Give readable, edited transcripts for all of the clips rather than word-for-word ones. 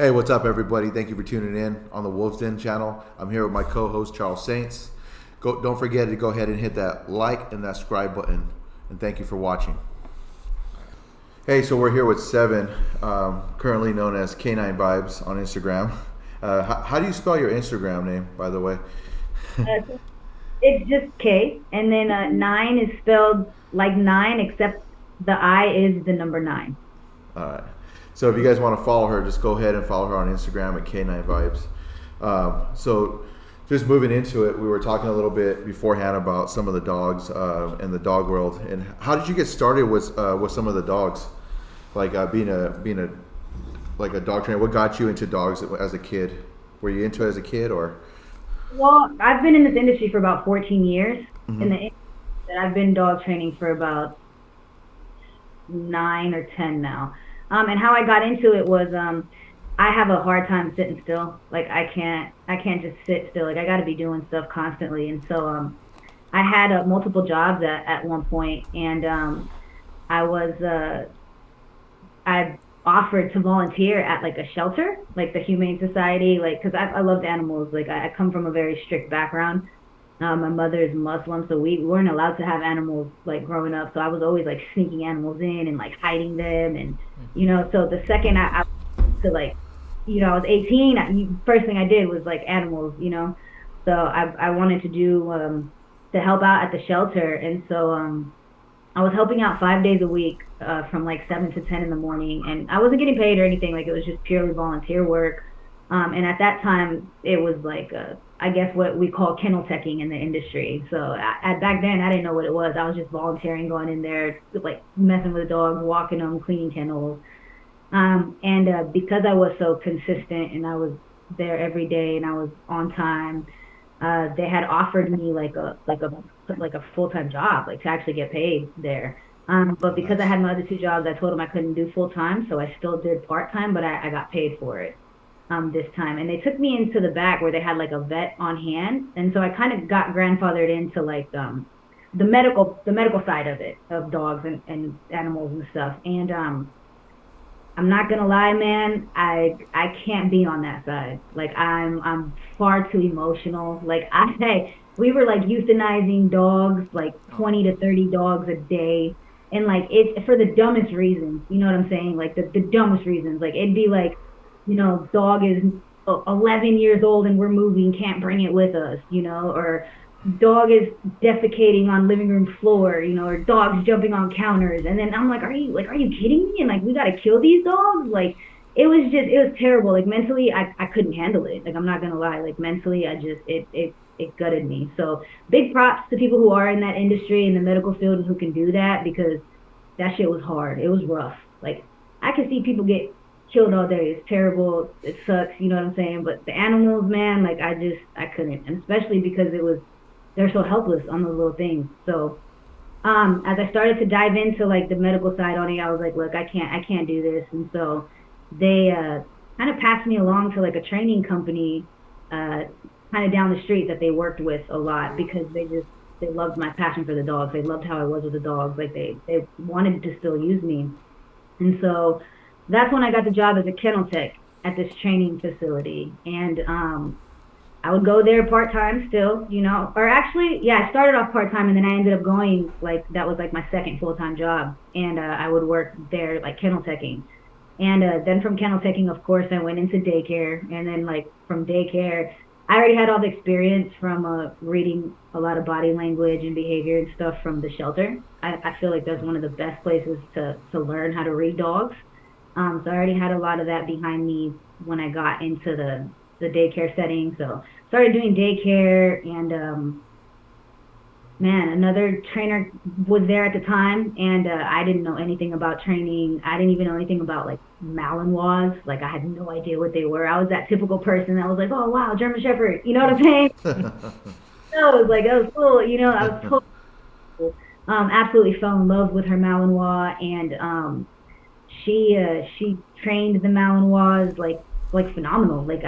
Hey, what's up, everybody? Thank you for tuning in on the Wolves Den channel. I'm here with my co-host, Charles Saints. Don't forget to go ahead and hit that like and that subscribe button. And thank you for watching. Hey, so we're here with Seven, currently known as Kn9nevibes on Instagram. How do you spell your Instagram name, by the way? So it's just K, and then nine is spelled like nine, except the I is the number nine. All right. So if you guys want to follow her, just go ahead and follow her on Instagram at Kn9vibes. So just moving into it, we were talking a little bit beforehand about some of the dogs in the dog world. And how did you get started with some of the dogs? Like being a like a dog trainer. What got you into dogs as a kid? Were you into it as a kid or? Well, I've been in this industry for about 14 years, Mm-hmm. and I've been dog training for about 9 or 10 now. And how I got into it was I have a hard time sitting still. Like I can't just sit still. Like I got to be doing stuff constantly. And so I had multiple jobs at one point, and I was I offered to volunteer at like a shelter, like the Humane Society, like because I loved animals. Like I come from a very strict background. My mother is Muslim, so we weren't allowed to have animals like growing up. So I was always like sneaking animals in and like hiding them, and So the second I to like, I was 18. First thing I did was like animals, So I wanted to do to help out at the shelter, and so I was helping out 5 days a week from like 7 to 10 in the morning, and I wasn't getting paid or anything. Like it was just purely volunteer work. And at that time, it was like I guess what we call kennel teching in the industry. So back then, I didn't know what it was. I was just volunteering, going in there, like messing with the dogs, walking them, cleaning kennels. And because I was so consistent and I was there every day and I was on time, they had offered me like a full time job, like to actually get paid there. But because I Nice. had my other two jobs, I told them I couldn't do full time, so I still did part time, but I got paid for it this time. And they took me into the back where they had like a vet on hand, and so I kind of got grandfathered into like the medical side of it, of dogs and animals and stuff. And I'm not gonna lie, man. I can't be on that side. Like I'm far too emotional. Like we were like euthanizing dogs, like Oh, 20 to 30 dogs a day, and like it's for the dumbest reasons. You know what I'm saying? Like the dumbest reasons. Like it'd be like, dog is 11 years old and we're moving, can't bring it with us, or dog is defecating on living room floor, or dogs jumping on counters. And then I'm like, are you kidding me? And like, we got to kill these dogs. Like, it was terrible. Like mentally, I couldn't handle it. Like, I'm not going to lie. Like mentally, it gutted me. So big props to people who are in that industry, in the medical field, who can do that, because that shit was hard. It was rough. Like, I could see people get killed all day. It's terrible. It sucks. You know what I'm saying? But the animals, man, like I couldn't, and especially because they're so helpless on those little things. So as I started to dive into like the medical side on it, I was like, look, I can't do this. And so they kind of passed me along to like a training company, uh, kind of down the street, that they worked with a lot, because they loved my passion for the dogs. They loved how I was with the dogs. Like they wanted to still use me. And so that's when I got the job as a kennel tech at this training facility. And I would go there part time still, or actually, yeah, I started off part time, and then I ended up going, like, that was like my second full time job. And I would work there like kennel teching. And then from kennel teching, of course, I went into daycare. And then, like, from daycare, I already had all the experience from reading a lot of body language and behavior and stuff from the shelter. I feel like that's one of the best places to learn how to read dogs. So I already had a lot of that behind me when I got into the daycare setting. So started doing daycare, and man, another trainer was there at the time, and I didn't know anything about training. I didn't even know anything about like Malinois. Like I had no idea what they were. I was that typical person that was like, oh wow, German Shepherd. You know what I'm saying? No, it was like, that was cool. I was totally cool. Absolutely fell in love with her Malinois, and she trained the Malinois like phenomenal. Like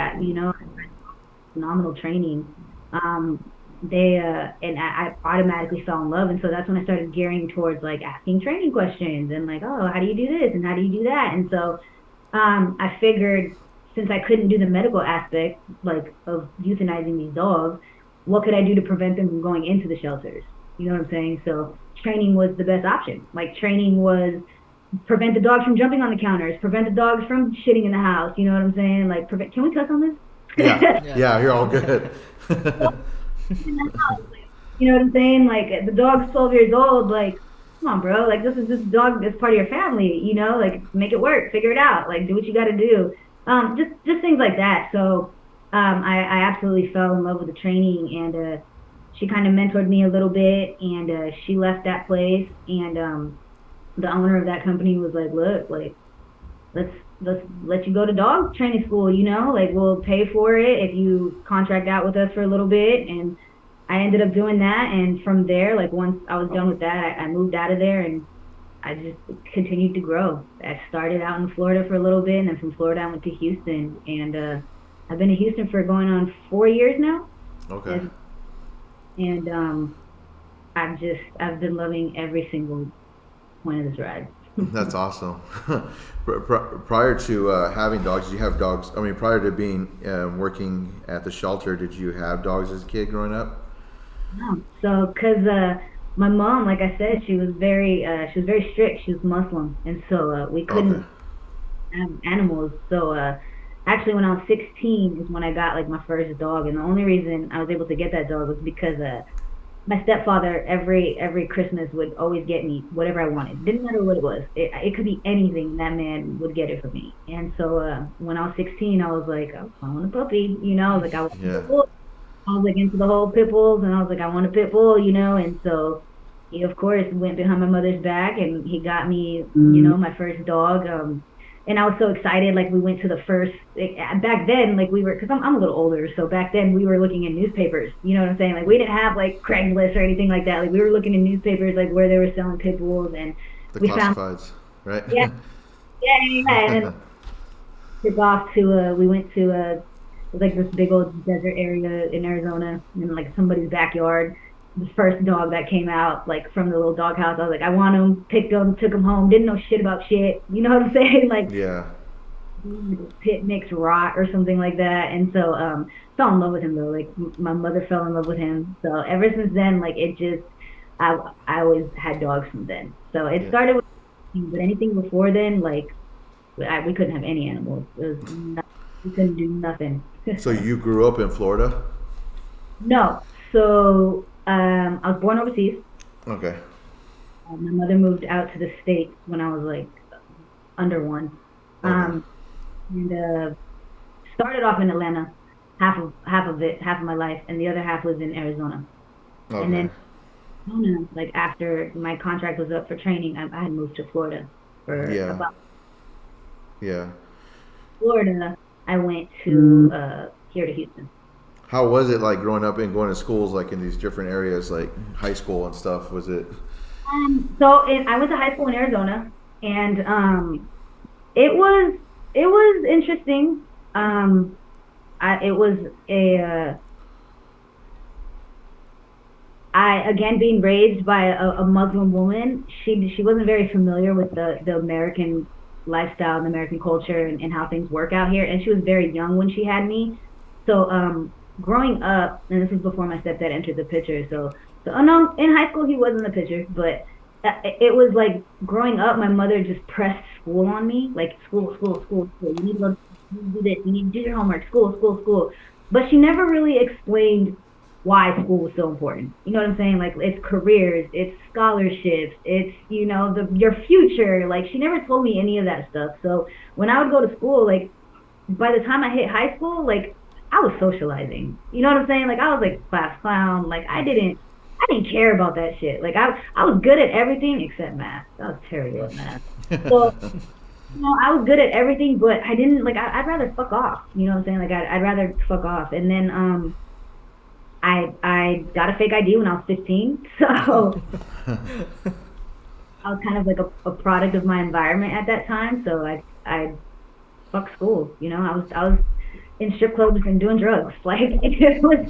phenomenal training. They and I automatically fell in love, and so that's when I started gearing towards like asking training questions, and like, oh, how do you do this and how do you do that? And so I figured since I couldn't do the medical aspect, like of euthanizing these dogs, what could I do to prevent them from going into the shelters? You know what I'm saying? So training was the best option. Like training was prevent the dogs from jumping on the counters, prevent the dogs from shitting in the house. You know what I'm saying? Like prevent. Can we cuss on this? Yeah, yeah, you're all good. In the house, like, you know what I'm saying? Like the dog's 12 years old. Like, come on, bro. Like this dog is part of your family. You know, like make it work, figure it out. Like do what you got to do. Just things like that. So I absolutely fell in love with the training, and she kind of mentored me a little bit, and she left that place, and the owner of that company was like, look, like let's let you go to dog training school, you know, like we'll pay for it if you contract out with us for a little bit. And I ended up doing that, and from there, like once I was done with that, I moved out of there, and I just continued to grow. I started out in Florida for a little bit, and then from Florida I went to Houston, and I've been in Houston for going on 4 years now. Okay. And I've been loving every single point of this ride. That's awesome. Prior to having dogs, did you have dogs? I mean, prior to being working at the shelter, did you have dogs as a kid growing up? No. So, cause my mom, like I said, she was very strict. She was Muslim, and so we Okay. couldn't have animals. So, actually, when I was 16 is when I got like my first dog, and the only reason I was able to get that dog was because my stepfather every Christmas would always get me whatever I wanted. Didn't matter what it was. It could be anything. That man would get it for me. And so when I was 16, I was like, oh, I want a puppy. You know, like Yeah. I was like into the whole pit bulls, and I was like, I want a pit bull. You know, and so he of course went behind my mother's back, and he got me, you know, my first dog. And I was so excited. Like we went to the first back then, like we were, because I'm a little older, so back then we were looking in newspapers. You know what I'm saying? Like we didn't have like Craigslist or anything like that. Like we were looking in newspapers, like where they were selling pit bulls, and The we found classifieds, right? yeah, and then took off to we went to like this big old desert area in Arizona, in like somebody's backyard. The first dog that came out like from the little dog house, I was like, I want him. Picked him, took him home. Didn't know shit about shit. You know what I'm saying? Like Yeah. pit mix rot or something like that. And so fell in love with him though. Like my mother fell in love with him. So ever since then, like it just I always had dogs from then. So it Yeah. started with, but anything before then, like we couldn't have any animals. We couldn't do nothing. So you grew up in Florida? No. So I was born overseas. Okay. My mother moved out to the States when I was like under one. Okay. And started off in Atlanta, half of my life, and the other half was in Arizona. And Okay. then, like after my contract was up for training, I had moved to Florida for Yeah. about Yeah. Florida. I went to here to Houston. How was it like growing up and going to schools like in these different areas, like high school and stuff? Was it? I went to high school in Arizona, and it was interesting. It was I again being raised by a Muslim woman. She wasn't very familiar with the American lifestyle and the American culture, and how things work out here. And she was very young when she had me. So growing up, and this was before my stepdad entered the picture. So oh no, in high school he was in the picture, but it was like growing up, my mother just pressed school on me, like school, school, school, school. You need to go do this. You need to do your homework. School, school, school. But she never really explained why school was so important. You know what I'm saying? Like it's careers, it's scholarships, it's your future. Like she never told me any of that stuff. So when I would go to school, like by the time I hit high school, like I was socializing. You know what I'm saying? Like I was like class clown. Like I didn't care about that shit. Like I was good at everything except math. I was terrible at math. So I was good at everything, but I didn't like. I'd rather fuck off. You know what I'm saying? Like I'd rather fuck off. And then I got a fake ID when I was 15. So I was kind of like a product of my environment at that time. So I fuck school. I was in strip clubs and doing drugs. Like it was.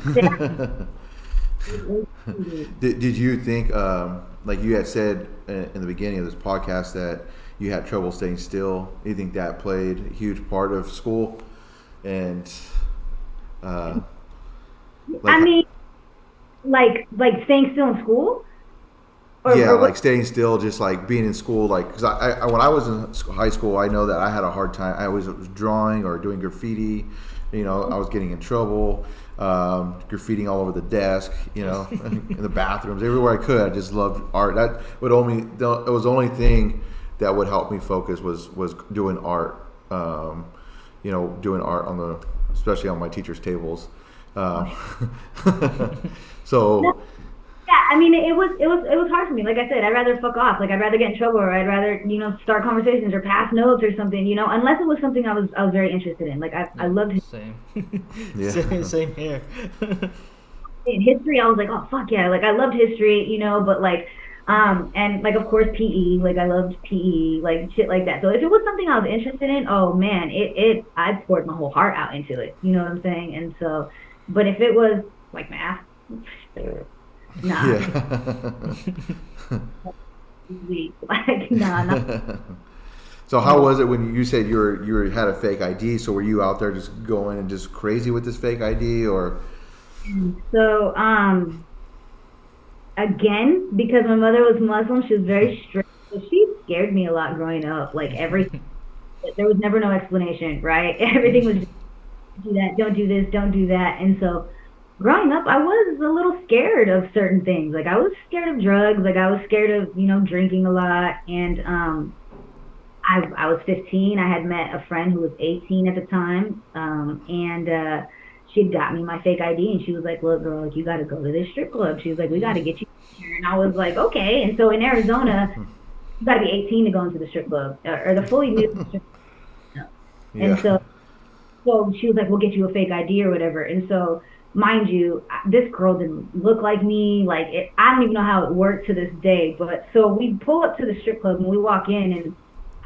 Did you think, like you had said in the beginning of this podcast, that you had trouble staying still? You think that played a huge part of school? and uh, like I mean, like staying still in school, yeah, or what? like staying still, just like being in school, like because when I was in high school, I know that I had a hard time. I was drawing or doing graffiti. You know, I was getting in trouble, graffitiing all over the desk. You know, in the bathrooms, everywhere I could. I just loved art. That would only it was the only thing that would help me focus was doing art. You know, doing art on the especially on my teachers' tables. Um, so Yeah, I mean, it was hard for me. Like I said, I'd rather fuck off. Like I'd rather get in trouble, or I'd rather start conversations or pass notes or something. Unless it was something I was very interested in. Like I Yeah, loved same. yeah, Same here. in history. I was like, oh fuck yeah, like I loved history. But like and like of course PE. Like I loved PE, like shit like that. So if it was something I was interested in, oh man, I poured my whole heart out into it. You know what I'm saying? And so, but if it was like math. Nah, yeah. weak. Like, nah, not. So how was it when you said you had a fake ID? So were you out there just going and just crazy with this fake ID, or So, again, because my mother was Muslim, she was very strict. So she scared me a lot growing up. Like there was never no explanation, right? Everything was just, do that, don't do this, don't do that. And so, growing up, I was a little scared of certain things. Like I was scared of drugs. Like I was scared of drinking a lot. And I was 15. I had met a friend who was 18 at the time, and she had got me my fake ID, and she was like, "Look, girl, like you got to go to this strip club." She was like, "We got to get you here." And I was like, "Okay." And so in Arizona, you got to be 18 to go into the strip club, or the fully new strip club. And yeah, so she was like, "We'll get you a fake ID or whatever." And so, mind you, this girl didn't look like me. Like I don't even know how it worked to this day. But so we pull up to the strip club and we walk in, and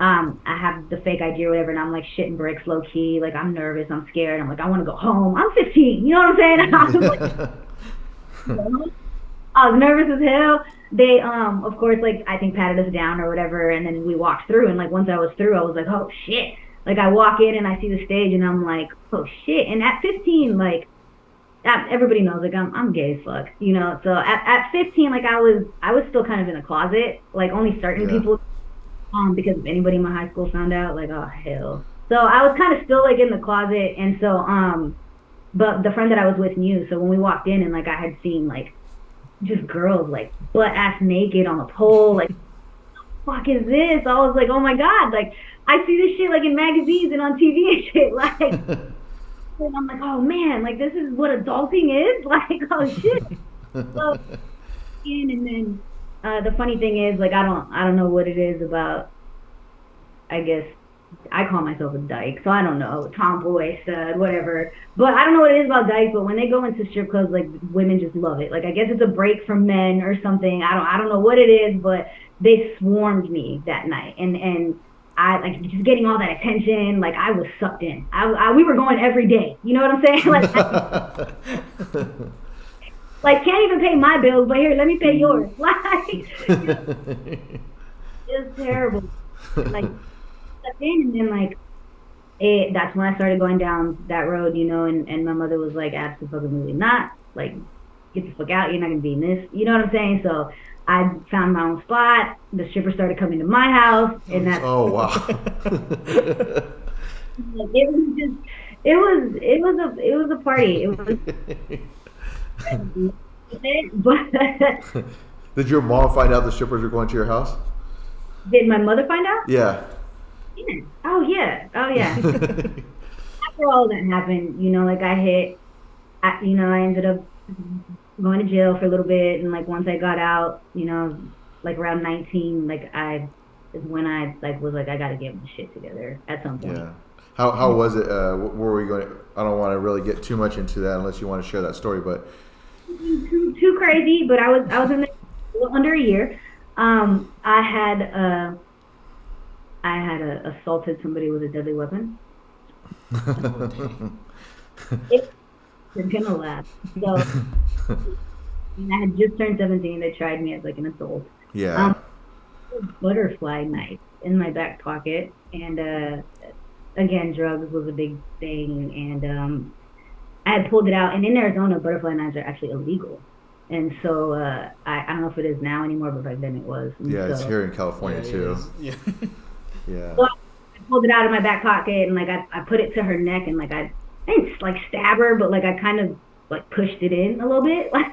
I have the fake ID or whatever, and I'm like shitting bricks low key. Like I'm nervous, I'm scared. I'm like, I want to go home. I'm 15. You know what I'm saying? I was like, I was nervous as hell. They, of course, like I think patted us down or whatever, and then we walked through. And like once I was through, I was like, oh shit. Like I walk in and I see the stage, and I'm like, oh shit. And at 15, like everybody knows, like I'm gay as fuck. So at 15, like I was still kind of in the closet. Like only certain yeah. people, because if anybody in my high school found out, like, oh hell. So I was kind of still like in the closet, and so but the friend that I was with knew. So when we walked in, and like I had seen like just girls like butt ass naked on a pole, like fuck is this? I was like, oh my god, like I see this shit like in magazines and on TV and shit, like. And I'm like, oh man, like this is what adulting is, like oh shit. So and then the funny thing is, like I don't know what it is about. I guess I call myself a dyke, so I don't know, tomboy, stud, whatever. But I don't know what it is about dykes. But when they go into strip clubs, like women just love it. Like I guess it's a break from men or something. I don't know what it is, but they swarmed me that night, and I like just getting all that attention. Like I was sucked in. We were going every day. You know what I'm saying? Like can't even pay my bills, but here, let me pay yours. It's terrible. Like sucked in, and then like that's when I started going down that road. And my mother was like, absolutely not. Like get the fuck out. You're not gonna be in this. You know what I'm saying? So I found my own spot. The strippers started coming to my house, and that's Oh wow. like, it was a party. It was, but Did your mom find out the strippers were going to your house? did my mother find out? Yeah. Yeah. Oh yeah. Oh yeah. After all that happened, like I ended up going to jail for a little bit, and like once I got out, like around 19, like is when I like was like I gotta get my shit together at some point. Yeah. How was it? Where were we going? I don't want to really get too much into that unless you want to share that story, but Too crazy, but I was in there a little under a year. I had assaulted somebody with a deadly weapon. They're gonna laugh. So I had just turned 17. They tried me as like an adult. yeah. A butterfly knife in my back pocket, and again, drugs was a big thing, and I had pulled it out. And in Arizona, butterfly knives are actually illegal, and so I don't know if it is now anymore, but back then it was. And Yeah, it's so, here in Yeah, California it too. is. Yeah. Yeah. well, I pulled it out of my back pocket, and like I put it to her neck, and like I didn't like stab her, but like I kind of like pushed it in a little bit, like.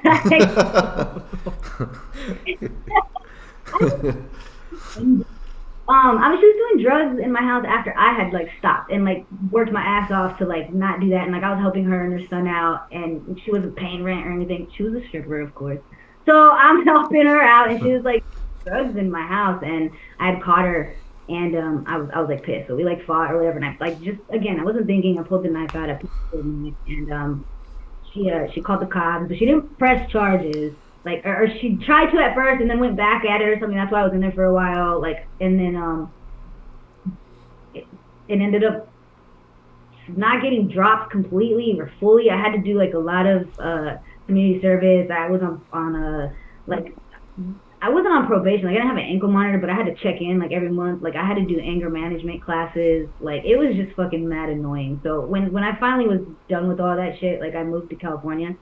I was just doing drugs in my house after I had like stopped and like worked my ass off to like not do that. And like I was helping her and her son out, and she wasn't paying rent or anything. She was a stripper, of course. So I'm helping her out, and she was like drugs in my house, and I had caught her, and I was like pissed. So we like fought or whatever, and I like just again I wasn't thinking. I pulled the knife out, I pulled the knife, and she called the cops, but she didn't press charges. Like, or she tried to at first, and then went back at it or something. That's why I was in there for a while. Like, and then it, it ended up not getting dropped completely or fully. I had to do like a lot of community service. I was on a like I wasn't on probation. Like I didn't have an ankle monitor, but I had to check in like every month. Like I had to do anger management classes. Like it was just fucking mad annoying. So when I finally was done with all that shit, like I moved to California.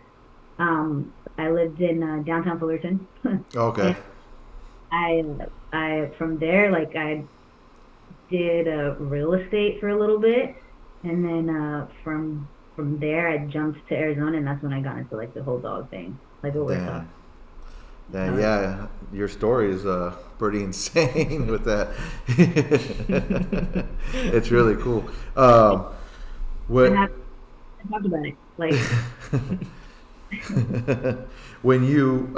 I lived in downtown Fullerton, Okay. and I from there like I did real estate for a little bit, and then from there I jumped to Arizona, and that's when I got into like the whole dog thing, like what we're talking. Damn. Damn. Yeah. Your story is pretty insane with that. It's really cool. And What I talked about it, like when you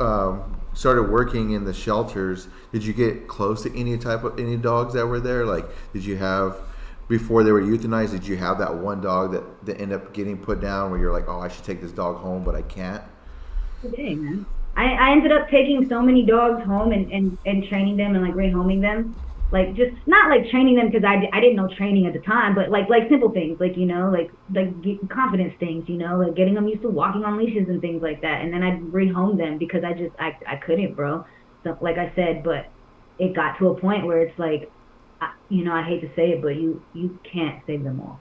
started working in the shelters, did you get close to any dogs that were there? Like, did you have before they were euthanized? Did you have that one dog that ended up getting put down where you're like, oh, I should take this dog home, but I can't? today, man. I ended up taking so many dogs home and training them and like rehoming them. Like just not like training them because I didn't know training at the time, but like simple things like confidence things, like getting them used to walking on leashes and things like that. And then I'd rehome them because I couldn't, bro. So like I said, but it got to a point where it's like, I hate to say it, but you can't save them all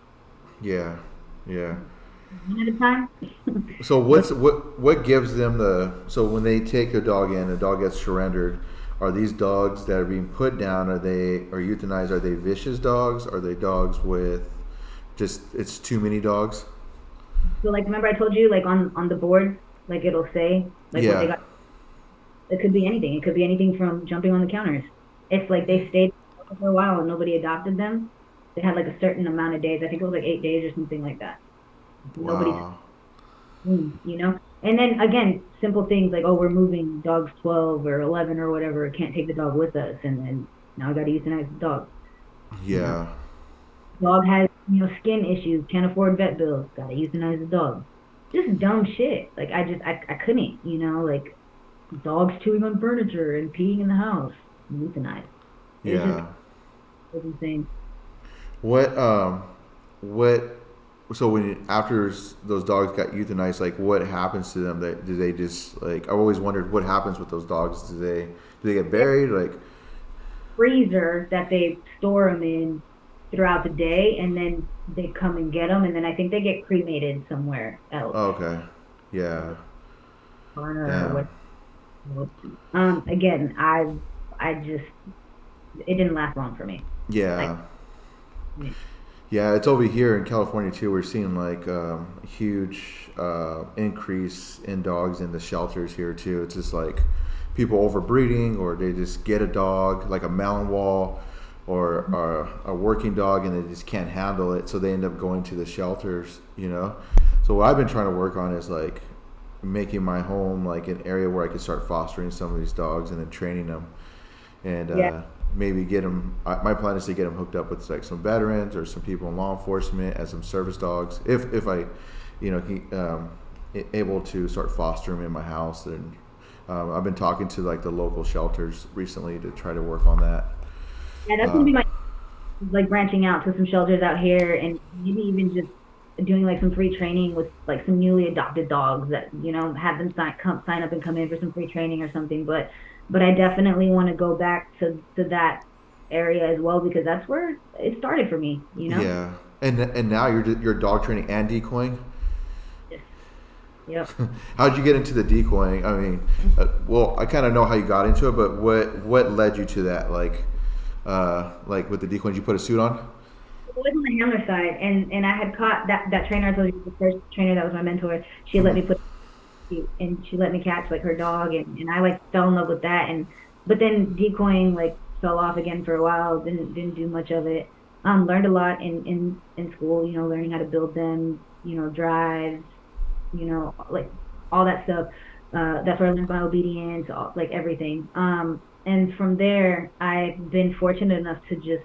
Yeah. Yeah. one at a time. So what gives them so when they take a dog in, a dog gets surrendered, are these dogs that are being put down, are euthanized, are they vicious dogs? Are they dogs with just it's too many dogs? So like remember I told you like on the board, like it'll say like what they Yeah. got. It could be anything. It could be anything from jumping on the counters. If like they stayed for a while and nobody adopted them, they had like a certain amount of days. I think it was like 8 days or something like that. Nobody, Wow. And then again, simple things like, oh, we're moving dog's 12 or 11 or whatever. Can't take the dog with us, and then now I got to euthanize the dog. You know, Yeah. dog has skin issues. Can't afford vet bills. Got to euthanize the dog. Just dumb shit. Like I couldn't. Like dogs chewing on furniture and peeing in the house. Euthanized. It just Yeah. was insane. What what so after those dogs got euthanized, like what happens to them? Do they just like I've always wondered what happens with those dogs. Do they get buried? Like Freezer that they store them in throughout the day, and then they come and get them, and then I think they get cremated somewhere else, oh, okay. Yeah. corner or Damn. what. Again, I just it didn't last long for me. Like, Yeah. Yeah, it's over here in California too. We're seeing like huge increase in dogs in the shelters here too. It's just like people overbreeding, or they just get a dog like a Malinois or a working dog, and they just can't handle it, so they end up going to the shelters. So what I've been trying to work on is like making my home like an area where I could start fostering some of these dogs and then training them, and yeah, maybe get them. My plan is to get them hooked up with like some veterans or some people in law enforcement as some service dogs. If I, able to start fostering them in my house, and I've been talking to like the local shelters recently to try to work on that. yeah, that's gonna Uh, be my like branching out to some shelters out here, and maybe even just doing like some free training with like some newly adopted dogs that have them sign up and come in for some free training or something. But I definitely want to go back to that area as well because that's where it started for me. yeah, And now you're dog training and decoying. Yes. Yep. How'd you get into the decoying? I mean, well, I kind of know how you got into it, but what led you to that? Like with the decoying, did you put a suit on? It was on the handler side, and I had caught that trainer. I told you, the first trainer that was my mentor. She let Hmm. me put and she let me catch like her dog, and I like fell in love with that. And but then decoying like fell off again for a while. Didn't do much of it. Learned a lot in school. You know, learning how to build them. You know, drives. You know, like all that stuff. That's where I learned my obedience, like everything. And from there, I've been fortunate enough to just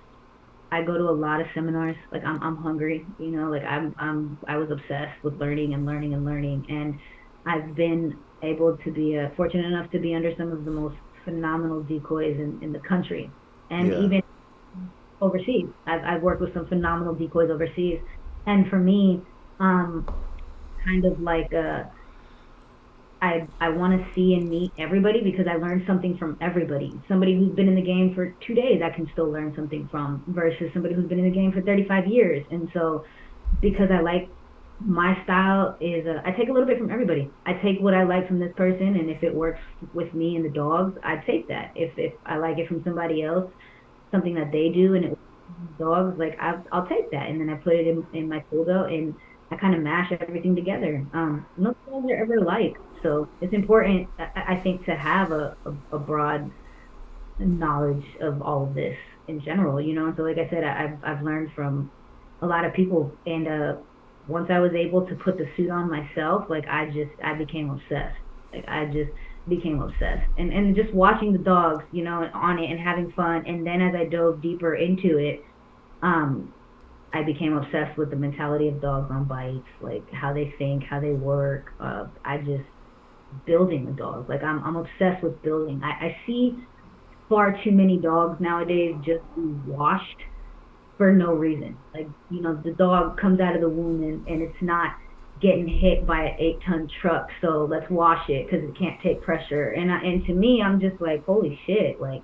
I go to a lot of seminars. Like I'm hungry, you know, like I was obsessed with learning and learning and learning. And I've been able to be fortunate enough to be under some of the most phenomenal decoys in the country. And Yeah. even overseas. I've worked with some phenomenal decoys overseas. And for me, um, kind of like I want to see and meet everybody because I learned something from everybody. Somebody who's been in the game for 2 days, I can still learn something from, versus somebody who's been in the game for 35 years. And so, because I like my style is, I take a little bit from everybody. I take what I like from this person, and if it works with me and the dogs, I take that. If I like it from somebody else, something that they do, and it works with dogs, like I'll take that, and then I put it in my tool belt, and I kind of mash everything together. No dogs are ever alike, so it's important, I think, to have a broad knowledge of all of this in general, you know. And so, like I said, I've learned from a lot of people, and once I was able to put the suit on myself, like I became obsessed. Like I just became obsessed, and just watching the dogs, you know, on it and having fun. And then as I dove deeper into it, um, I became obsessed with the mentality of dogs on bites, like how they think, how they work. I just building the dogs. Like I'm obsessed with building. I see far too many dogs nowadays just be washed for no reason. Like, you know, the dog comes out of the womb, and it's not getting hit by an 8-ton truck, so let's wash it because it can't take pressure. And to me, I'm just like, holy shit, like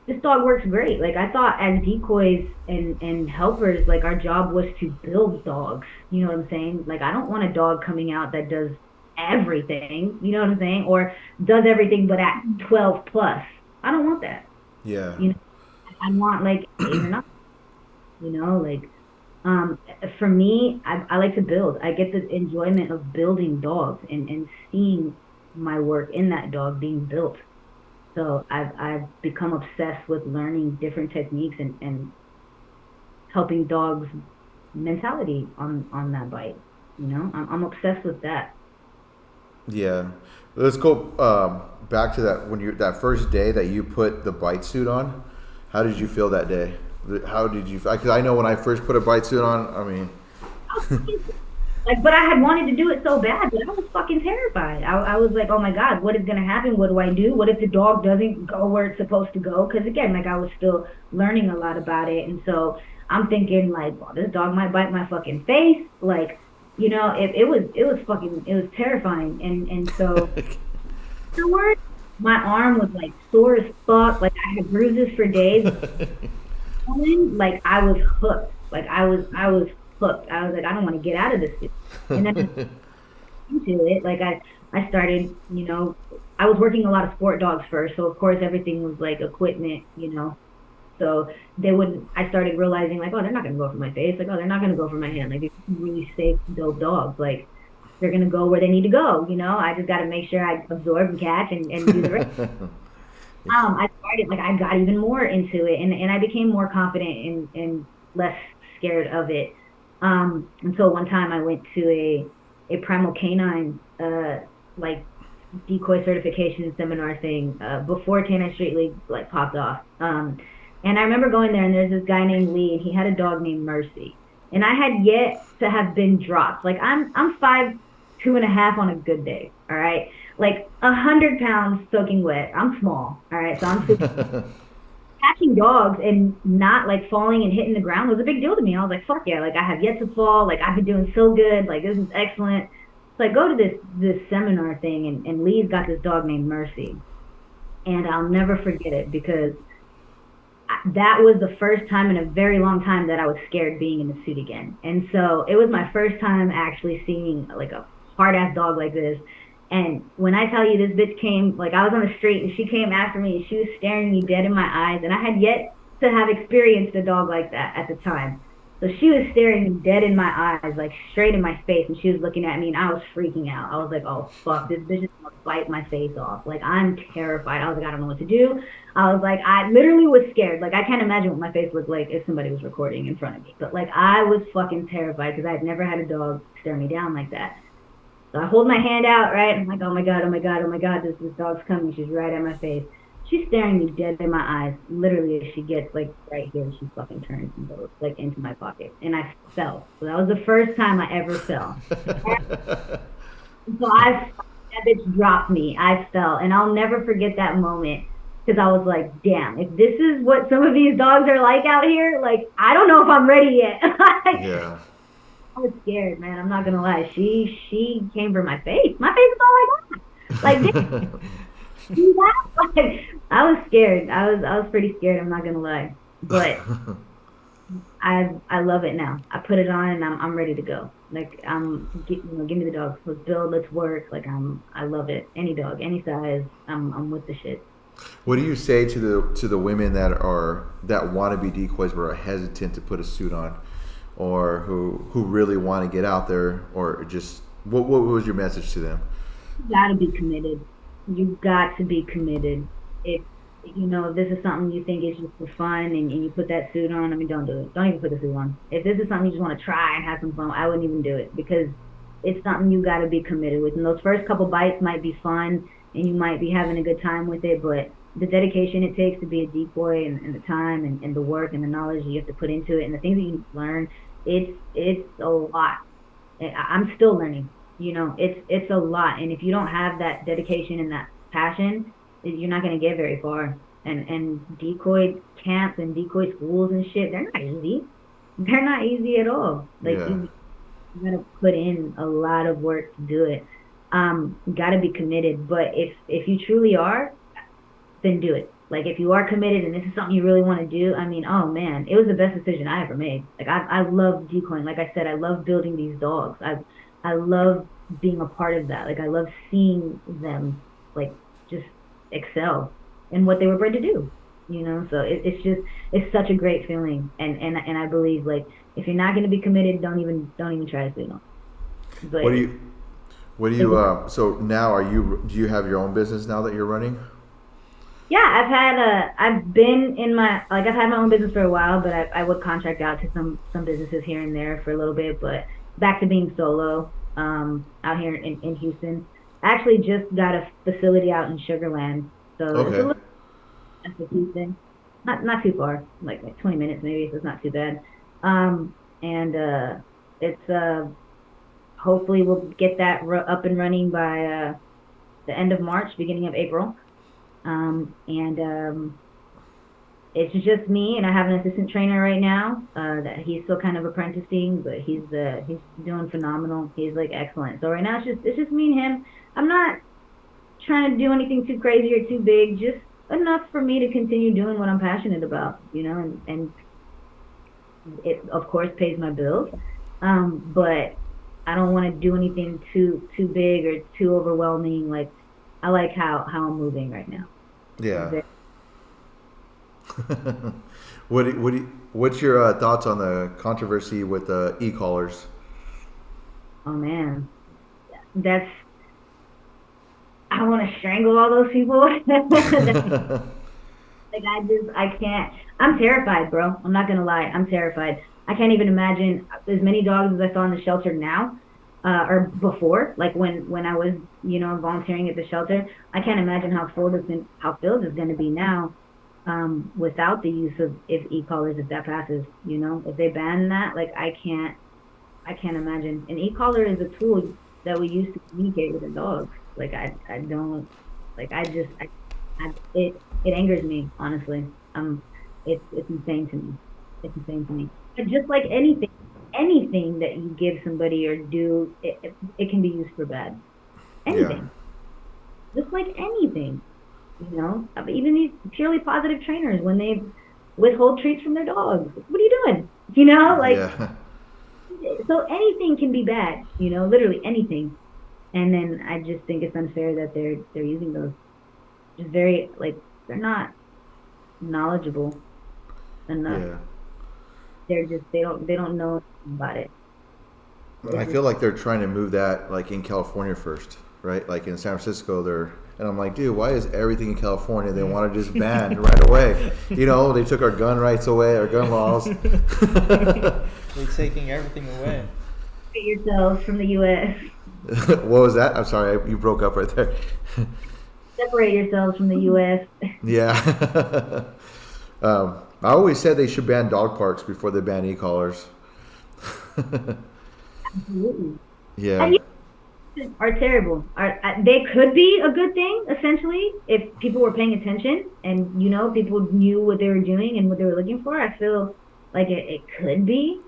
this dog works great. Like I thought as decoys and helpers, like our job was to build dogs. You know what I'm saying? Like I don't want a dog coming out that does everything, you know what I'm saying? Or does everything but at 12 plus. I don't want that. Yeah. You know, I want like 8 or 9, you know, like for me, I like to build. I get the enjoyment of building dogs and seeing my work in that dog being built. So I've become obsessed with learning different techniques and helping dogs mentality on that bite. You know, I'm obsessed with that. Yeah. Let's go back to that when you that first day that you put the bite suit on. How did you feel that day? How did you? Because I know when I first put a bite suit on, I mean, I was fucking like, but I had wanted to do it so bad, but I was fucking terrified. I was like, oh my God, what is gonna happen? What do I do? What if the dog doesn't go where it's supposed to go? Because again, like I was still learning a lot about it, and so I'm thinking like, well, this dog might bite my fucking face. Like, you know, it was fucking it was terrifying, and so afterwards, my arm was like sore as fuck. Like I had bruises for days. Like I was hooked. Like I was hooked. I was like, I don't want to get out of this. And then into it, like I started, you know, I was working a lot of sport dogs first, so of course everything was like equipment, you know. So they wouldn't. I started realizing like, oh, they're not gonna go for my face. Like, oh, they're not gonna go for my hand. Like these are really safe, dope dogs. Like they're gonna go where they need to go. You know, I just got to make sure I absorb and catch and do the rest. I started like I got even more into it, and I became more confident and less scared of it. Until one time I went to a primal canine like decoy certification seminar thing before Canine Street League like popped off. And I remember going there, and there's this guy named Lee, and he had a dog named Mercy, and I had yet to have been dropped. Like I'm 5'2.5" on a good day. All right, like 100 pounds soaking wet. I'm small. All right, so I'm catching dogs and not like falling and hitting the ground was a big deal to me. I was like, fuck yeah, like I have yet to fall, like I've been doing so good, like this is excellent. So I go to this seminar thing, and Lee's got this dog named Mercy. And I'll never forget it because that was the first time in a very long time that I was scared being in the suit again. And so it was my first time actually seeing like a hard ass dog like this. And when I tell you this bitch came, like I was on the street and she came after me and she was staring me dead in my eyes. And I had yet to have experienced a dog like that at the time. So she was staring me dead in my eyes, like straight in my face, and she was looking at me, and I was freaking out. I was like, "Oh fuck, this bitch is gonna bite my face off!" Like I'm terrified. I was like, "I don't know what to do." I was like, I literally was scared. Like I can't imagine what my face looked like if somebody was recording in front of me. But like I was fucking terrified because I had never had a dog stare me down like that. So I hold my hand out, right? I'm like, oh my god, oh my god, oh my god, this dog's coming. She's right at my face. She's staring me dead in my eyes. Literally, as she gets like right here, she fucking turns and goes like into my pocket, and I fell. So that was the first time I ever fell. So that bitch dropped me. I fell, and I'll never forget that moment because I was like, damn, if this is what some of these dogs are like out here, like I don't know if I'm ready yet. Yeah. I was scared, man. I'm not gonna lie. She came for my face. My face is all I got. Like, damn, like, I was scared. I was pretty scared. I'm not gonna lie, but I love it now. I put it on and I'm ready to go. Like give me the dog. Let's build. Let's work. Like I love it. Any dog, any size. I'm with the shit. What do you say to the women that want to be decoys but are hesitant to put a suit on, or who really want to get out there, or just what was your message to them? You gotta be committed. You got to be committed. If if this is something you think is just for fun and you put that suit on, I mean, don't do it. Don't even put the suit on. If this is something you just want to try and have some fun, I wouldn't even do it because it's something you got to be committed with. And those first couple bites might be fun and you might be having a good time with it, but the dedication it takes to be a decoy and the time and the work and the knowledge you have to put into it and the things that you learn, it's a lot. I'm still learning. It's a lot. And if you don't have that dedication and that passion, you're not going to get very far. And decoy camps and decoy schools and shit, they're not easy. They're not easy at all. Like Yeah. you got to put in a lot of work to do it. You got to be committed. But if you truly are, then do it. Like if you are committed and this is something you really want to do, I mean, oh man, it was the best decision I ever made. Like I love decoying. Like I said, I love building these dogs. I love being a part of that. Like I love seeing them like just excel in what they were bred to do. So it's such a great feeling. And I believe like if you're not going to be committed, don't even try to say no. What do But you so now do you have your own business now that you're running? yeah, I've been in my like I've had my own business for a while, but I would contract out to some businesses here and there for a little bit, but back to being solo out here in Houston. I actually just got a facility out in Sugarland, so it's a Okay. little west of Houston, not too far, like 20 minutes maybe, so it's not too bad. And it's hopefully we'll get that up and running by the end of March, beginning of April. And it's just me, and I have an assistant trainer right now. That he's still kind of apprenticing, but he's doing phenomenal. He's like excellent. So right now it's just me and him. I'm not trying to do anything too crazy or too big, just enough for me to continue doing what I'm passionate about, and it of course pays my bills. But I don't want to do anything too big or too overwhelming. Like I like how I'm moving right now. Yeah. What's your thoughts on the controversy with the e-collars? Oh man, that's I want to strangle all those people. Like I can't. I'm terrified, bro. I'm not gonna lie. I'm terrified. I can't even imagine as many dogs as I saw in the shelter now, or before. Like when I was, volunteering at the shelter. I can't imagine how filled it's gonna be now, without the use of if e-collars if that passes. If they ban that, like I can't imagine. An e-collar is a tool that we use to communicate with the dogs. Like I don't like it angers me honestly. It's insane to me. It's insane to me. But just like anything that you give somebody or do, it can be used for bad. Yeah. Anything, just like anything. Even these purely positive trainers when they withhold treats from their dogs. What are you doing? You know, like, Yeah. so anything can be bad, literally anything. And then I just think it's unfair that they're using those just very, like, they're not knowledgeable enough. Yeah. They don't know about it. They I just feel like they're trying to move that like in California first, right? Like in San Francisco, and I'm like, dude, why is everything in California they want to just ban right away? They took our gun rights away, our gun laws. They're taking everything away. separate yourselves from the U.S. What was that? I'm sorry, you broke up right there. Separate yourselves from the U.S. Yeah. I always said they should ban dog parks before they ban e-collars. Absolutely. Yeah. And are terrible. They could be a good thing, essentially, if people were paying attention and people knew what they were doing and what they were looking for. I feel like it could be,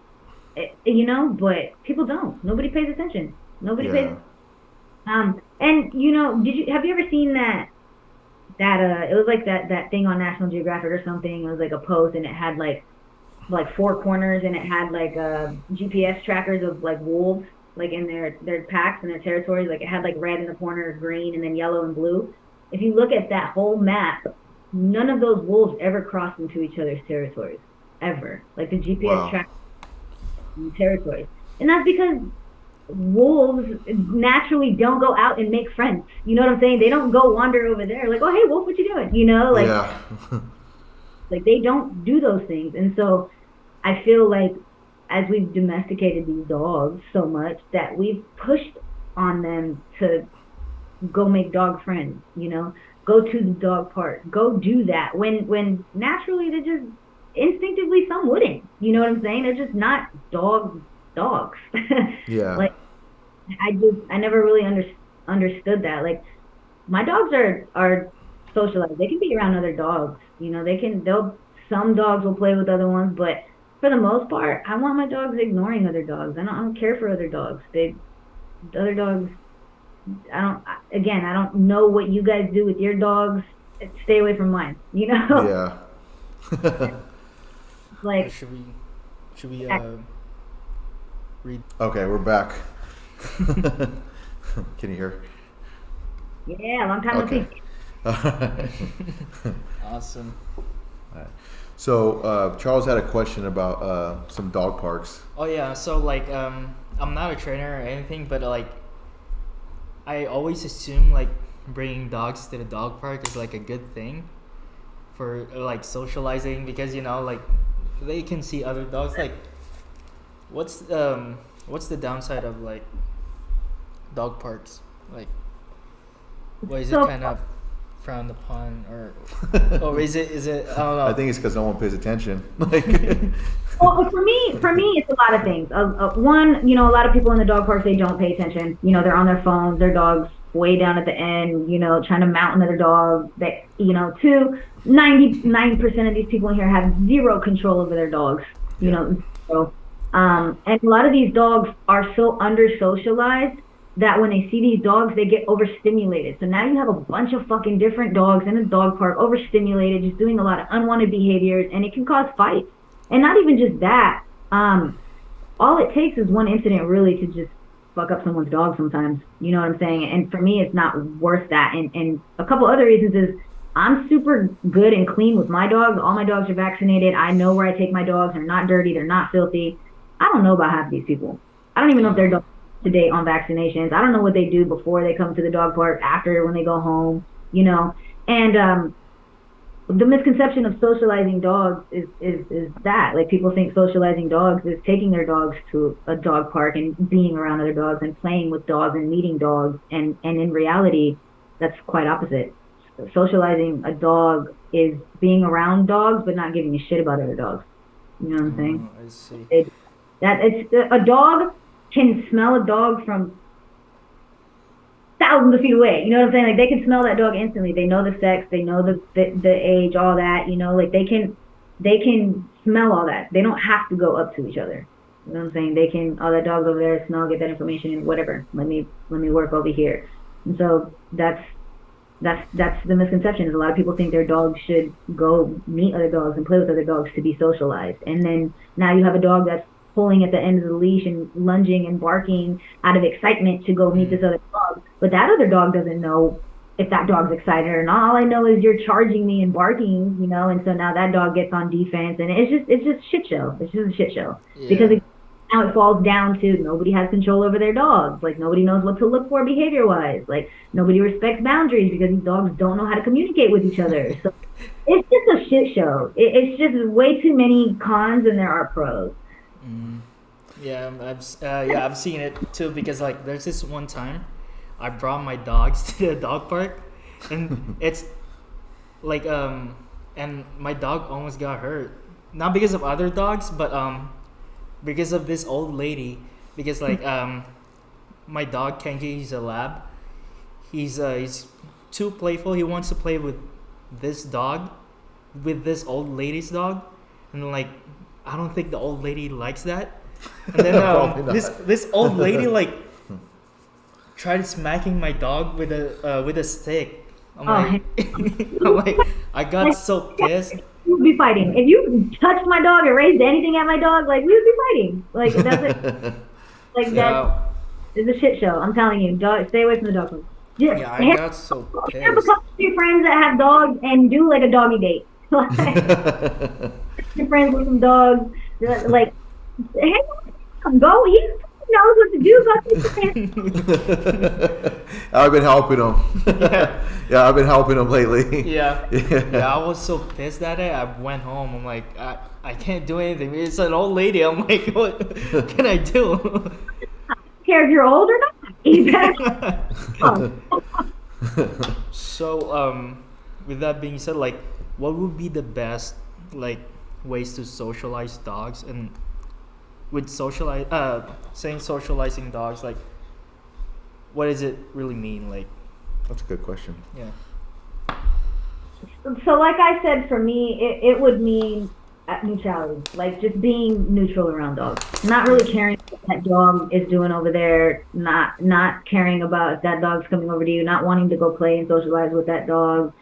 but people don't. Nobody pays attention. Nobody pays. Yeah. And have you ever seen that it was like that thing on National Geographic or something? It was like a post and it had like four corners and it had like GPS trackers of like wolves like in their packs and their territories. Like it had like red in the corner, green, and then yellow and blue. If you look at that whole map, none of those wolves ever crossed into each other's territories ever. Like the GPS Wow. track territories, and that's because wolves naturally don't go out and make friends. You know what I'm saying? They don't go wander over there like, oh hey wolf, what you doing? Yeah. Like they don't do those things. And so I feel like as we've domesticated these dogs so much that we've pushed on them to go make dog friends, go to the dog park, go do that when naturally they just instinctively some wouldn't. You know what I'm saying? They're just not dogs. Yeah. Like I never really understood that. Like my dogs are socialized. They can be around other dogs. They'll some dogs will play with other ones, but for the most part, I want my dogs ignoring other dogs. I don't care for other dogs. The other dogs. I don't know what you guys do with your dogs. Stay away from mine. Yeah. Like Should we read? Okay, we're back. Can you hear? yeah, long time no Okay. see. Awesome. So Charles had a question about some dog parks. Oh yeah, so like I'm not a trainer or anything, but like I always assume like bringing dogs to the dog park is like a good thing for like socializing because like they can see other dogs. Like what's the downside of like dog parks? Like what is it So kind of frowned upon or is it I don't I know. think it's because no one pays attention. Like, well, for me, it's a lot of things. One, a lot of people in the dog parks they don't pay attention. They're on their phones. Their dogs way down at the end. Trying to mount another dog. Two, 99% of these people in here have zero control over their dogs. yeah. So, and a lot of these dogs are so under socialized that when they see these dogs, they get overstimulated. So now you have a bunch of fucking different dogs in a dog park, overstimulated, just doing a lot of unwanted behaviors, and it can cause fights. And not even just that. All it takes is one incident really to just fuck up someone's dog sometimes. You know what I'm saying? And for me, it's not worth that. And a couple other reasons is I'm super good and clean with my dogs. All my dogs are vaccinated. I know where I take my dogs. They're not dirty. They're not filthy. I don't know about half of these people. I don't even know if they're to date on vaccinations. I don't know what they do before they come to the dog park, after when they go home. And the misconception of socializing dogs is that like people think socializing dogs is taking their dogs to a dog park and being around other dogs and playing with dogs and meeting dogs, and in reality that's quite opposite. Socializing a dog is being around dogs but not giving a shit about other dogs. You know what I'm saying? I see. It's a dog can smell a dog from thousands of feet away. You know what I'm saying? Like they can smell that dog instantly. They know the sex, they know the age, all that. Like they can smell all that. They don't have to go up to each other. You know what I'm saying? They can. Oh, that dog's over there. Smell, get that information, and whatever. Let me work over here. And so that's That's the misconception. Is a lot of people think their dogs should go meet other dogs and play with other dogs to be socialized, and then now you have a dog that's pulling at the end of the leash and lunging and barking out of excitement to go meet Mm. this other dog, but that other dog doesn't know if that dog's excited or not. All I know is you're charging me and barking, and so now that dog gets on defense, and it's just shit show. It's just a shit show because Yeah. now it falls down to nobody has control over their dogs. Like nobody knows what to look for behavior wise. Like nobody respects boundaries because these dogs don't know how to communicate with each other. So it's just a shit show. It's just way too many cons than there are pros. Mm. Yeah, I've seen it too because like there's this one time I brought my dogs to the dog park, and it's like and my dog almost got hurt, not because of other dogs, but because of this old lady. Because like my dog Kenji, he's a lab. He's too playful. He wants to play with this dog, with this old lady's dog, and like I don't think the old lady likes that. And then Probably not. this old lady like tried smacking my dog with a stick. I'm Oh, like, I'm like, I got so pissed. we would be fighting. If you touched my dog or raised anything at my dog, like we would be fighting. Like that's it. Like that Yeah, is a shit show. I'm telling you, dog, stay away from the dog food. Just yeah, I got so have a pissed. couple of your friends that have dogs and do like a doggy date. Like, your friends with some dogs, like, hey, go. He knows what to do. Go take your hands. I've been helping him. Yeah. Yeah, I've been helping him lately. Yeah. Yeah. Yeah, I was so pissed that day. I went home. I'm like, I can't do anything. It's an old lady. I'm like, what can I do? Care if you're old or not. You better. Oh. So, with that being said, like, what would be the best like ways to socialize dogs? And with saying socializing dogs, like, what does it really mean? Like, That's a good question. yeah. So, like I said, for me, it would mean neutrality, like just being neutral around dogs, not really caring what that dog is doing over there, not caring about if that dog's coming over to you, not wanting to go play and socialize with that dog.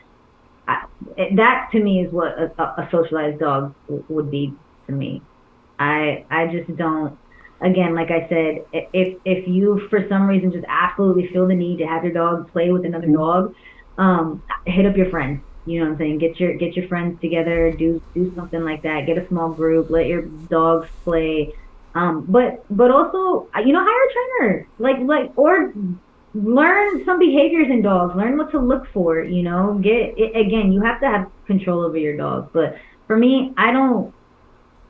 That to me is what a socialized dog would be to me. I just don't. Again, like I said, if you for some reason just absolutely feel the need to have your dog play with another dog, hit up your friends. You know what I'm saying? Get your friends together, do something like that. Get a small group, let your dogs play. But also, hire a trainer, or learn some behaviors in dogs. Learn what to look for. Get it, again. You have to have control over your dog. But for me, I don't.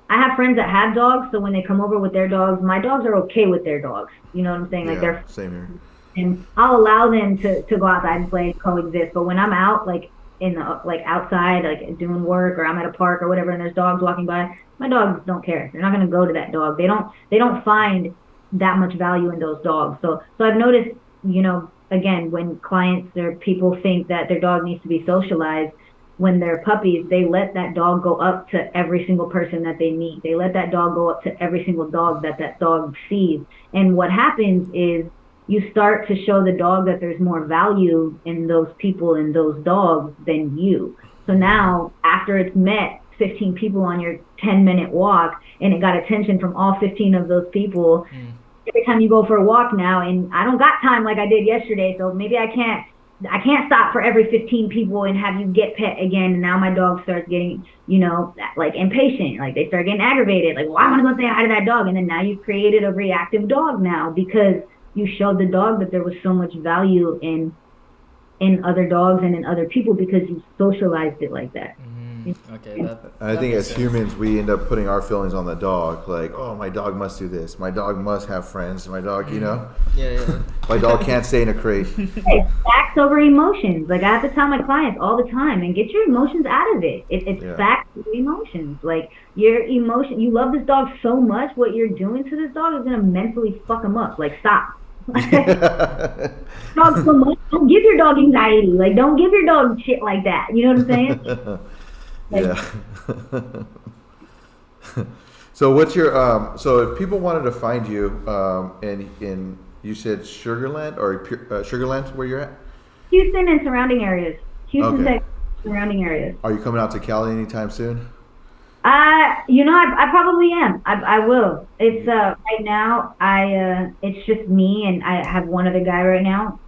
I have friends that have dogs, so when they come over with their dogs, my dogs are okay with their dogs. You know what I'm saying? Like Yeah, same here. and I'll allow them to go outside and play and coexist. But when I'm out, like in the outside, like doing work, or I'm at a park or whatever, and there's dogs walking by, my dogs don't care. They're not gonna go to that dog. They don't find that much value in those dogs. So I've noticed, again, when clients or people think that their dog needs to be socialized, when they're puppies, they let that dog go up to every single person that they meet. They let that dog go up to every single dog that dog sees. And what happens is you start to show the dog that there's more value in those people and those dogs than you. So now, after it's met 15 people on your 10-minute walk, and it got attention from all 15 of those people, every time you go for a walk now, and I don't got time like I did yesterday, so maybe I can't stop for every 15 people and have you get pet again. And now my dog starts getting, like impatient. Like they start getting aggravated. Like, well, I want to go say hi to that dog. And then now you've created a reactive dog now because you showed the dog that there was so much value in other dogs and in other people because you socialized it like that. Okay, that. I that think makes as sense. humans, we end up putting our feelings on the dog. Like, oh, my dog must do this. My dog must have friends. My dog, Yeah. my dog can't stay in a crate. Hey, facts over emotions. Like I have to tell my clients all the time, and get your emotions out of it. It's Yeah. facts over emotions. Like your emotion, you love this dog so much, what you're doing to this dog is gonna mentally fuck him up. Like stop. Dog so much. Don't give your dog anxiety. Like don't give your dog shit like that. You know what I'm saying? Yeah. So what's your so if people wanted to find you in you said Sugarland or Sugarland where you're at? Houston and surrounding areas. Houston, Okay. Texas, surrounding areas. Are you coming out to Cali anytime soon? I probably am. I will. It's right now. It's just me and I have one other guy right now.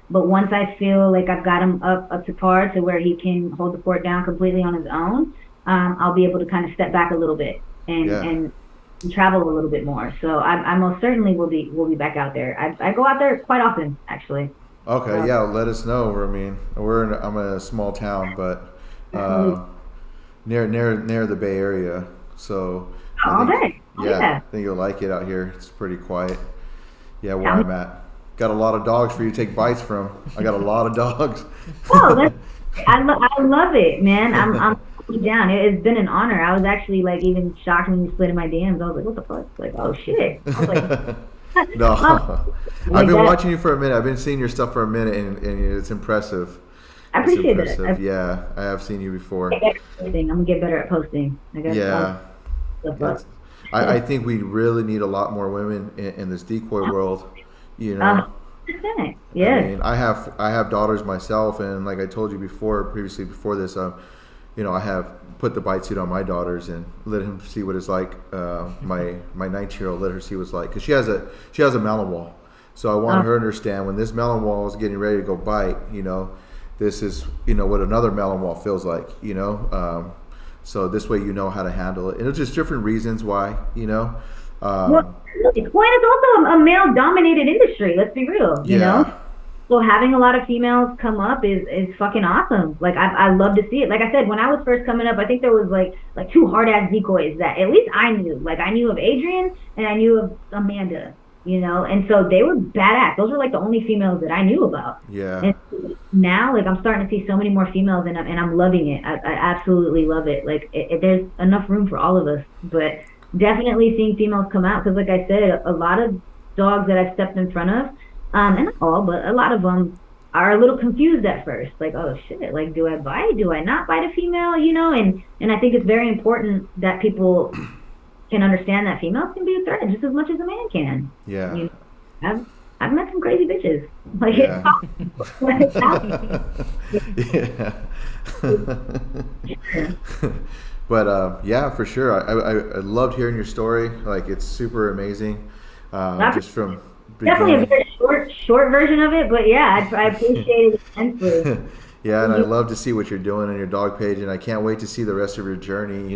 But once I feel like I've got him up to par to where he can hold the fort down completely on his own, I'll be able to kind of step back a little bit Yeah. and travel a little bit more. So I most certainly will be back out there. I go out there quite often, actually. Okay. Yeah. Let us know. I mean, I'm in a small town, but Absolutely. near the Bay Area. So All day. Oh, yeah, yeah. I think you'll like it out here. It's pretty quiet. Yeah, where Yeah. I'm at. Got a lot of dogs for you to take bites from. I got a lot of dogs. Oh, I love it, man. I'm totally down. It's been an honor. I was actually like even shocked when you slid in my DMs. I was like, what the fuck? Like, oh shit. I was like, No, oh, I've like been that. watching you for a minute. I've been seeing your stuff for a minute, and it's impressive. I It's appreciate that. impressive. Yeah, I have seen you before. I get posting. I'm gonna get better at posting. I guess. Yeah. Stuff It's, up. I think we really need a lot more women in this decoy world. You know, 100%. I Yes. mean, I have daughters myself, and like I told you previously before this, I have put the bite suit on my daughters and let him see what it's like. My 19-year-old let her see what it's like because she has a melon wall, so I want her to understand when this melon wall is getting ready to go bite. This is what another melon wall feels like. So this way you know how to handle it, and it's just different reasons why. Well, it's also a male-dominated industry. Let's be real. You Yeah. know. So having a lot of females come up is fucking awesome. Like I love to see it. Like I said, when I was first coming up, I think there was like two hard ass decoys that at least I knew. Like I knew of Adrian and I knew of Amanda. And so they were badass. Those were like the only females that I knew about. Yeah. And now, like I'm starting to see so many more females, and I'm loving it. I absolutely love it. Like there's enough room for all of us, but definitely seeing females come out because, like I said, a lot of dogs that I've stepped in front of, and not all, but a lot of them are a little confused at first. Like, oh shit, like do I bite? Do I not bite a female? And I think it's very important that people can understand that females can be a threat just as much as a man can. Yeah. You know, I've met some crazy bitches. Like Yeah. it's Yeah. But yeah, for sure. I loved hearing your story. Like it's super amazing. Just from definitely a beginning. very short version of it, but yeah, I appreciate it immensely. Yeah, and I love to see what you're doing on your dog page, and I can't wait to see the rest of your journey.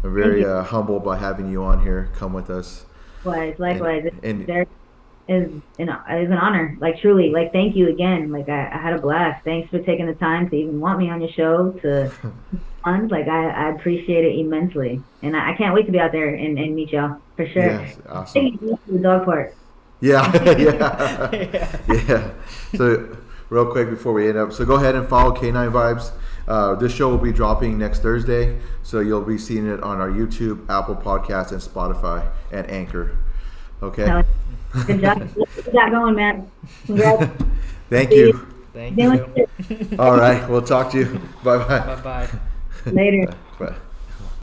I'm very humbled by having you on here. Come with us. Likewise. And There is is an honor. Like truly, like thank you again. Like I had a blast. Thanks for taking the time to even want me on your show to fun. Like I appreciate it immensely, and I can't wait to be out there and meet y'all for sure. yes, awesome. Thank you for the dog part. Yeah, yeah, yeah. So, real quick before we end up, so go ahead and follow Kn9nevibes. This show will be dropping next Thursday, so you'll be seeing it on our YouTube, Apple Podcasts, and Spotify and Anchor. Okay. Good job. Keep that going, man. Congrats. Thank you. Thank Doing you. it. All right, we'll talk to you. Bye bye. Bye bye. Later. Bye.